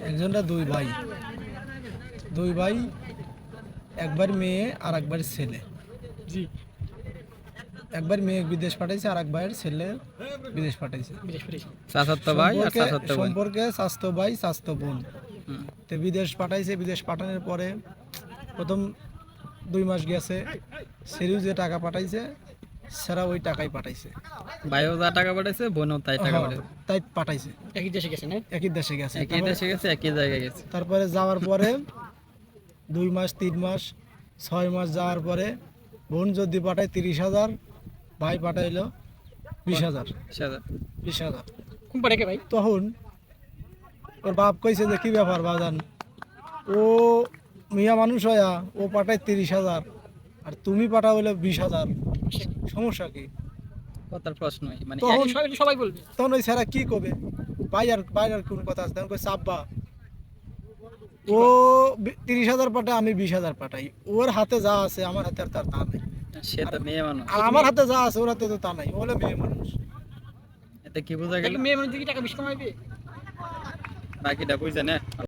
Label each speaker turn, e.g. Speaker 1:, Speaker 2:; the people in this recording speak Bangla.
Speaker 1: একজনটা দুই ভাই, একবার মেয়ে আর একবার ছেলে।
Speaker 2: জি।
Speaker 1: একবার মেয়ে বিদেশ পাঠাইছে আর এক ভাইয়ের ছেলে বিদেশ পাঠাইছে।
Speaker 3: চাচাতো ভাই আর চাচাতো বোন।
Speaker 1: সম্পর্কে স্বাস্থ্য ভাই স্বাস্থ্য বোন।
Speaker 3: হুম।
Speaker 1: তো বিদেশ পাঠাইছে, বিদেশ পাঠানোর পরে প্রথম 2 মাস গেছে, সেরিও যে টাকা পাঠাইছে সেরা ওই টাকাই পাঠাইছে।
Speaker 3: ভাইও যা টাকা পাঠাইছে বোনও তাই টাকা পাঠাইছে।
Speaker 1: তাই পাঠাইছে,
Speaker 2: একই দেশে গেছে না?
Speaker 1: একই দেশে গেছে।
Speaker 3: একই দেশে গেছে, একই জায়গায় গেছে।
Speaker 1: তারপরে যাওয়ার পরে 2 মাস 3 মাস 6 মাস যাওয়ার পরে বোন যদি পাঠায় 30,000, ভাই পাঠাইলো 20,000।
Speaker 3: সাদা।
Speaker 1: 20,000
Speaker 2: কোন পাড়াকে ভাই?
Speaker 1: তখন ওর বাপ কইছে যে কি ব্যাপার বাজান, ও মিয়া মানুষ হয়া ও পাঠায় 30,000 আর তুমি পাঠাও হলো 20,000, সমস্যা কি?
Speaker 3: কথার প্রশ্নই মানে
Speaker 1: তখন
Speaker 2: সবাই বলবে।
Speaker 1: তখন ওই স্যারা কি করবে? বাইর কোন কথা আছে? তখন কইছে আব্বা ও 30,000 পাঠায়, আমি 20,000 পাঠাই, ওর হাতে যা আছে আমার হাতে আর তার তা নাই,
Speaker 3: সে তো মেয়ে মানুষ।
Speaker 1: আর আমার হাতে যা আছে ওর হাতে তো তা নাই, ও হলো মেয়ে মানুষ।
Speaker 3: এতে কি বোঝা গেল?
Speaker 2: মেয়ে মানুষ কি টাকা বেশি কামাইবে?
Speaker 3: বাকিটা বুঝে না।